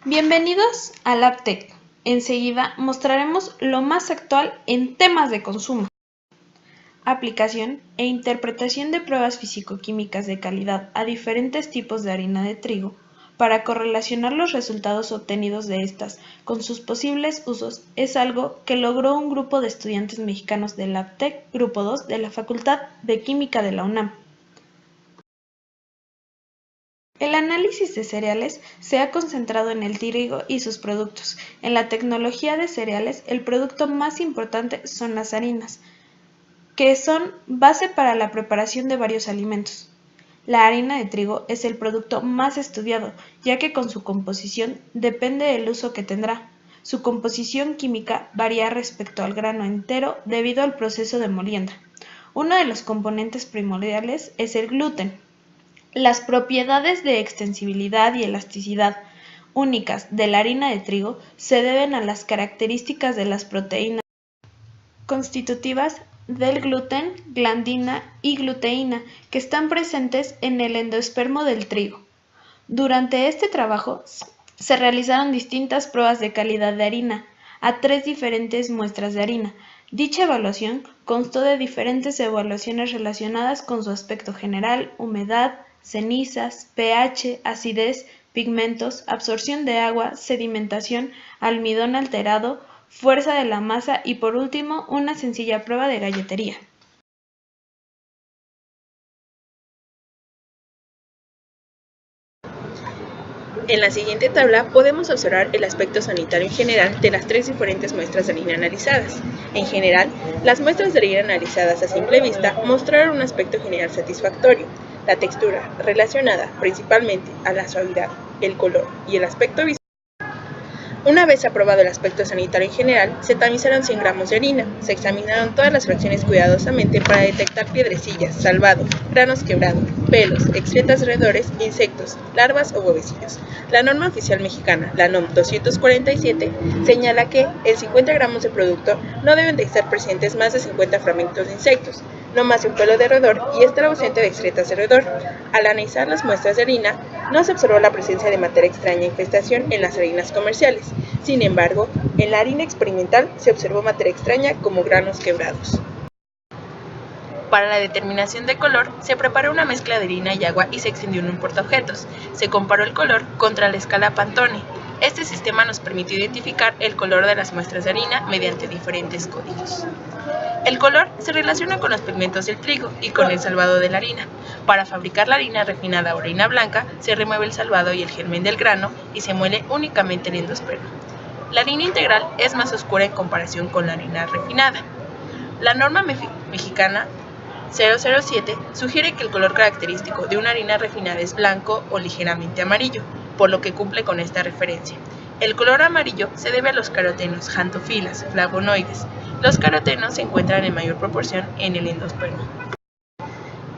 Bienvenidos a LabTech. Enseguida mostraremos lo más actual en temas de consumo, aplicación e interpretación de pruebas físico-químicas de calidad a diferentes tipos de harina de trigo para correlacionar los resultados obtenidos de estas con sus posibles usos es algo que logró un grupo de estudiantes mexicanos de LabTech Grupo 2 de la Facultad de Química de la UNAM. El análisis de cereales se ha concentrado en el trigo y sus productos. En la tecnología de cereales, el producto más importante son las harinas, que son base para la preparación de varios alimentos. La harina de trigo es el producto más estudiado, ya que con su composición depende del uso que tendrá. Su composición química varía respecto al grano entero debido al proceso de molienda. Uno de los componentes primordiales es el gluten. Las propiedades de extensibilidad y elasticidad únicas de la harina de trigo se deben a las características de las proteínas constitutivas del gluten, gliadina y gluteína que están presentes en el endospermo del trigo. Durante este trabajo se realizaron distintas pruebas de calidad de harina a 3 diferentes muestras de harina. Dicha evaluación constó de diferentes evaluaciones relacionadas con su aspecto general, humedad, cenizas, pH, acidez, pigmentos, absorción de agua, sedimentación, almidón alterado, fuerza de la masa y por último una sencilla prueba de galletería. En la siguiente tabla podemos observar el aspecto sanitario en general de las 3 diferentes muestras de harina analizadas. En general, las muestras de harina analizadas a simple vista mostraron un aspecto general satisfactorio. La textura, relacionada principalmente a la suavidad, el color y el aspecto visual. Una vez aprobado el aspecto sanitario en general, se tamizaron 100 gramos de harina, se examinaron todas las fracciones cuidadosamente para detectar piedrecillas, salvado, granos quebrados, pelos, excretas roedores, insectos, larvas o huevecillos. La norma oficial mexicana, la NOM 247, señala que en 50 gramos de producto no deben de estar presentes más de 50 fragmentos de insectos, no más de un pelo de roedor y estar ausente de excretas de roedor. Al analizar las muestras de harina, no se observó la presencia de materia extraña e infestación en las harinas comerciales. Sin embargo, en la harina experimental se observó materia extraña como granos quebrados. Para la determinación de color, se preparó una mezcla de harina y agua y se extendió en un portaobjetos. Se comparó el color contra la escala Pantone. Este sistema nos permitió identificar el color de las muestras de harina mediante diferentes códigos. El color se relaciona con los pigmentos del trigo y con el salvado de la harina. Para fabricar la harina refinada o harina blanca, se remueve el salvado y el germen del grano y se muele únicamente el endospermo. La harina integral es más oscura en comparación con la harina refinada. La norma mexicana 007 sugiere que el color característico de una harina refinada es blanco o ligeramente amarillo, por lo que cumple con esta referencia. El color amarillo se debe a los carotenos, xantofilas, flavonoides. Los carotenos se encuentran en mayor proporción en el endospermo.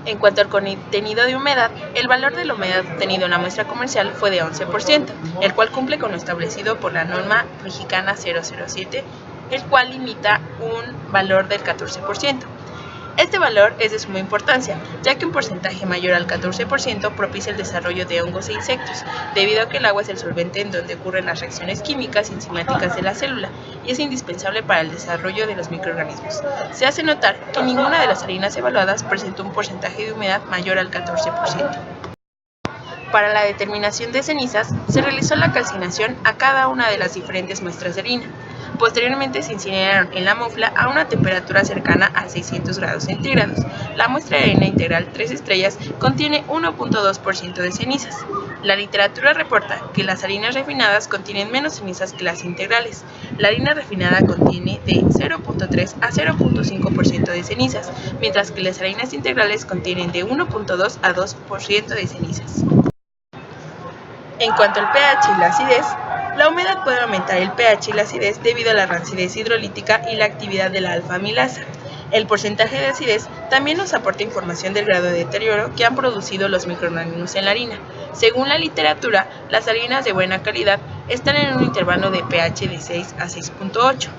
En cuanto al contenido de humedad, el valor de la humedad obtenido en la muestra comercial fue de 11%, el cual cumple con lo establecido por la norma mexicana 007, el cual limita un valor del 14%. Este valor es de suma importancia, ya que un porcentaje mayor al 14% propicia el desarrollo de hongos e insectos, debido a que el agua es el solvente en donde ocurren las reacciones químicas y enzimáticas de la célula, y es indispensable para el desarrollo de los microorganismos. Se hace notar que ninguna de las harinas evaluadas presentó un porcentaje de humedad mayor al 14%. Para la determinación de cenizas, se realizó la calcinación a cada una de las diferentes muestras de harina. Posteriormente se incineraron en la mufla a una temperatura cercana a 600 grados centígrados. La muestra de harina integral 3 estrellas contiene 1.2% de cenizas. La literatura reporta que las harinas refinadas contienen menos cenizas que las integrales. La harina refinada contiene de 0.3 a 0.5% de cenizas, mientras que las harinas integrales contienen de 1.2 a 2% de cenizas. En cuanto al pH y la acidez, la humedad puede aumentar el pH y la acidez debido a la rancidez hidrolítica y la actividad de la alfa-amilasa. El porcentaje de acidez también nos aporta información del grado de deterioro que han producido los microorganismos en la harina. Según la literatura, las harinas de buena calidad están en un intervalo de pH de 6 a 6.8.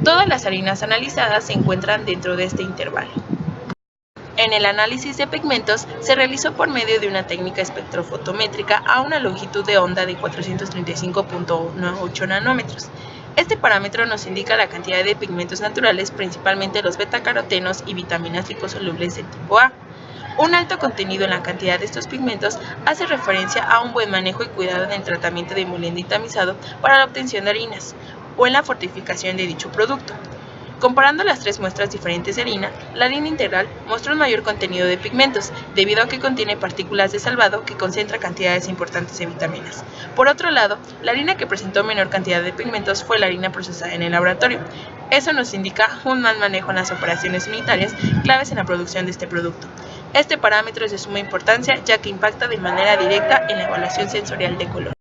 Todas las harinas analizadas se encuentran dentro de este intervalo. En el análisis de pigmentos se realizó por medio de una técnica espectrofotométrica a una longitud de onda de 435.18 nanómetros. Este parámetro nos indica la cantidad de pigmentos naturales, principalmente los betacarotenos y vitaminas liposolubles del tipo A. Un alto contenido en la cantidad de estos pigmentos hace referencia a un buen manejo y cuidado en el tratamiento de molienda y tamizado para la obtención de harinas o en la fortificación de dicho producto. Comparando las tres muestras diferentes de harina, la harina integral muestra un mayor contenido de pigmentos, debido a que contiene partículas de salvado que concentra cantidades importantes de vitaminas. Por otro lado, la harina que presentó menor cantidad de pigmentos fue la harina procesada en el laboratorio. Eso nos indica un mal manejo en las operaciones unitarias claves en la producción de este producto. Este parámetro es de suma importancia ya que impacta de manera directa en la evaluación sensorial de color.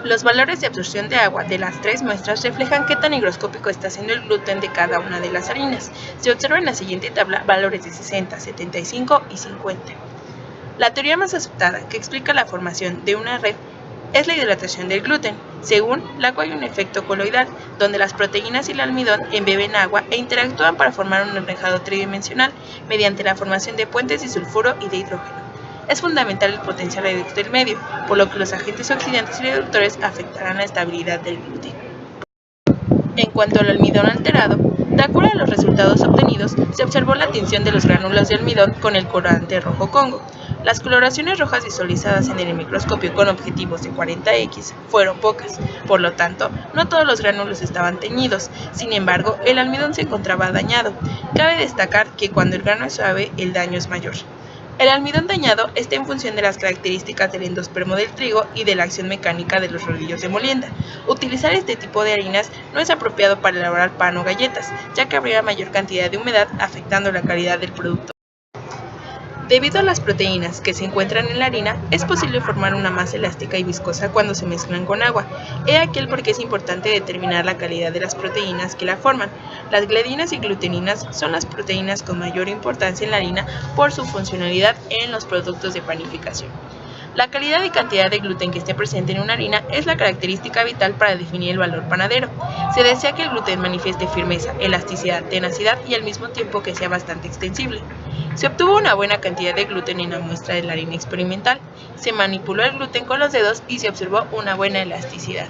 Los valores de absorción de agua de las tres muestras reflejan qué tan higroscópico está siendo el gluten de cada una de las harinas. Se observa en la siguiente tabla valores de 60, 75 y 50. La teoría más aceptada que explica la formación de una red es la hidratación del gluten, según la cual hay un efecto coloidal, donde las proteínas y el almidón embeben agua e interactúan para formar un enrejado tridimensional mediante la formación de puentes de sulfuro y de hidrógeno. Es fundamental el potencial reductor del medio, por lo que los agentes oxidantes y reductores afectarán la estabilidad del gluten. En cuanto al almidón alterado, de acuerdo a los resultados obtenidos, se observó la tinción de los gránulos de almidón con el colorante rojo Congo. Las coloraciones rojas visualizadas en el microscopio con objetivos de 40X fueron pocas, por lo tanto, no todos los gránulos estaban teñidos, sin embargo, el almidón se encontraba dañado. Cabe destacar que cuando el grano es suave, el daño es mayor. El almidón dañado está en función de las características del endospermo del trigo y de la acción mecánica de los rodillos de molienda. Utilizar este tipo de harinas no es apropiado para elaborar pan o galletas, ya que habría mayor cantidad de humedad afectando la calidad del producto. Debido a las proteínas que se encuentran en la harina, es posible formar una masa elástica y viscosa cuando se mezclan con agua. He aquí el por qué es importante determinar la calidad de las proteínas que la forman. Las gliadinas y gluteninas son las proteínas con mayor importancia en la harina por su funcionalidad en los productos de panificación. La calidad y cantidad de gluten que esté presente en una harina es la característica vital para definir el valor panadero. Se desea que el gluten manifieste firmeza, elasticidad, tenacidad y al mismo tiempo que sea bastante extensible. Se obtuvo una buena cantidad de gluten en la muestra de la harina experimental, se manipuló el gluten con los dedos y se observó una buena elasticidad.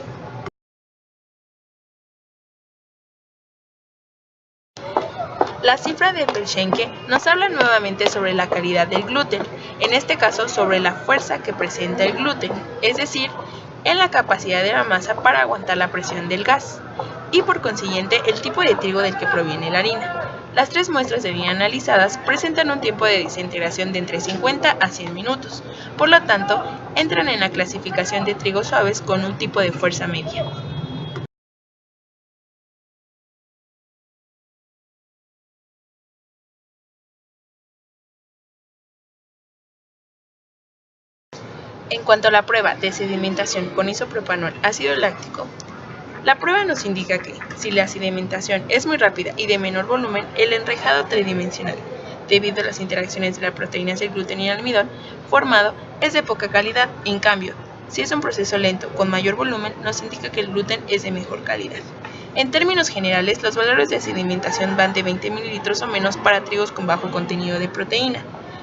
La cifra de Verschenke nos habla nuevamente sobre la calidad del gluten, en este caso sobre la fuerza que presenta el gluten, es decir, en la capacidad de la masa para aguantar la presión del gas, y por consiguiente el tipo de trigo del que proviene la harina. Las tres muestras de harina analizadas presentan un tiempo de desintegración de entre 50 a 100 minutos, por lo tanto, entran en la clasificación de trigos suaves con un tipo de fuerza media. En cuanto a la prueba de sedimentación con isopropanol ácido láctico, la prueba nos indica que, si la sedimentación es muy rápida y de menor volumen, el enrejado tridimensional, debido a las interacciones de las proteínas del gluten y el almidón formado, es de poca calidad. En cambio, si es un proceso lento con mayor volumen, nos indica que el gluten es de mejor calidad. En términos generales, los valores de sedimentación van de 20 ml o menos para trigos con bajo contenido de proteína,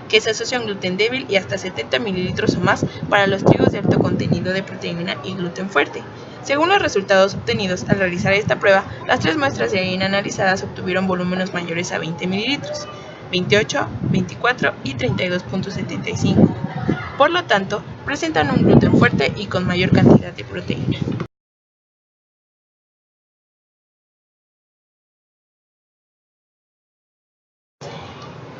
que se asocia a un gluten débil, y hasta 70 ml o más para los trigos de alto contenido de proteína y gluten fuerte. Según los resultados obtenidos al realizar esta prueba, las tres muestras de harina analizadas obtuvieron volúmenes mayores a 20 ml, 28, 24 y 32.75. Por lo tanto, presentan un gluten fuerte y con mayor cantidad de proteína.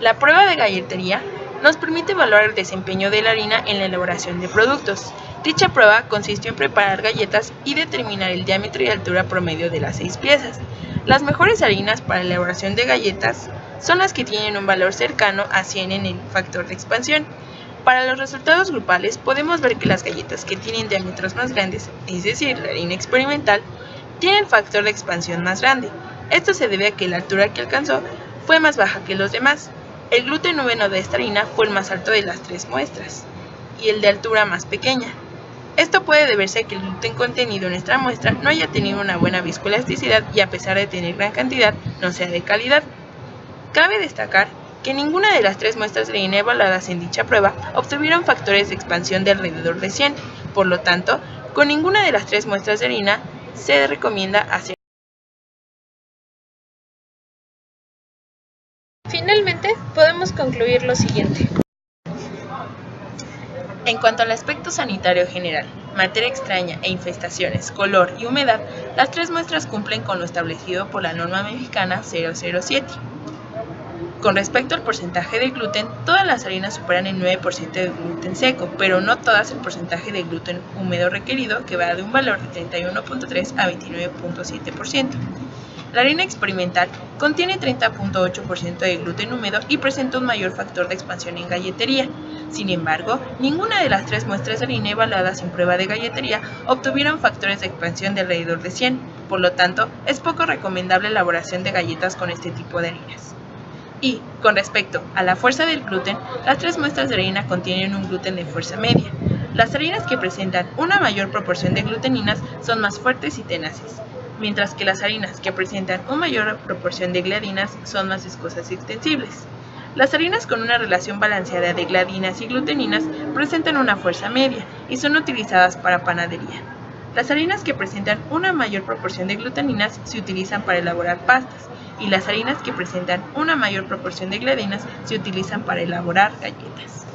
La prueba de galletería nos permite evaluar el desempeño de la harina en la elaboración de productos. Dicha prueba consistió en preparar galletas y determinar el diámetro y altura promedio de las 6 piezas. Las mejores harinas para la elaboración de galletas son las que tienen un valor cercano a 100 en el factor de expansión. Para los resultados grupales podemos ver que las galletas que tienen diámetros más grandes, es decir, la harina experimental, tienen el factor de expansión más grande. Esto se debe a que la altura que alcanzó fue más baja que los demás. El gluten noveno de esta harina fue el más alto de las tres muestras, y el de altura más pequeña. Esto puede deberse a que el gluten contenido en esta muestra no haya tenido una buena viscoelasticidad y, a pesar de tener gran cantidad, no sea de calidad. Cabe destacar que ninguna de las 3 muestras de harina evaluadas en dicha prueba obtuvieron factores de expansión de alrededor de 100. Por lo tanto, con ninguna de las 3 muestras de harina se recomienda hacer. Finalmente, podemos concluir lo siguiente. En cuanto al aspecto sanitario general, materia extraña e infestaciones, color y humedad, las 3 muestras cumplen con lo establecido por la norma mexicana 007. Con respecto al porcentaje de gluten, todas las harinas superan el 9% de gluten seco, pero no todas el porcentaje de gluten húmedo requerido, que va de un valor de 31.3 a 29.7%. La harina experimental contiene 30.8% de gluten húmedo y presenta un mayor factor de expansión en galletería. Sin embargo, ninguna de las 3 muestras de harina evaluadas en prueba de galletería obtuvieron factores de expansión de alrededor de 100, por lo tanto, es poco recomendable la elaboración de galletas con este tipo de harinas. Y, con respecto a la fuerza del gluten, las 3 muestras de harina contienen un gluten de fuerza media. Las harinas que presentan una mayor proporción de gluteninas son más fuertes y tenaces, mientras que las harinas que presentan una mayor proporción de gliadinas son más viscosas y extensibles. Las harinas con una relación balanceada de gliadinas y gluteninas presentan una fuerza media y son utilizadas para panadería. Las harinas que presentan una mayor proporción de gluteninas se utilizan para elaborar pastas, y las harinas que presentan una mayor proporción de gliadinas se utilizan para elaborar galletas.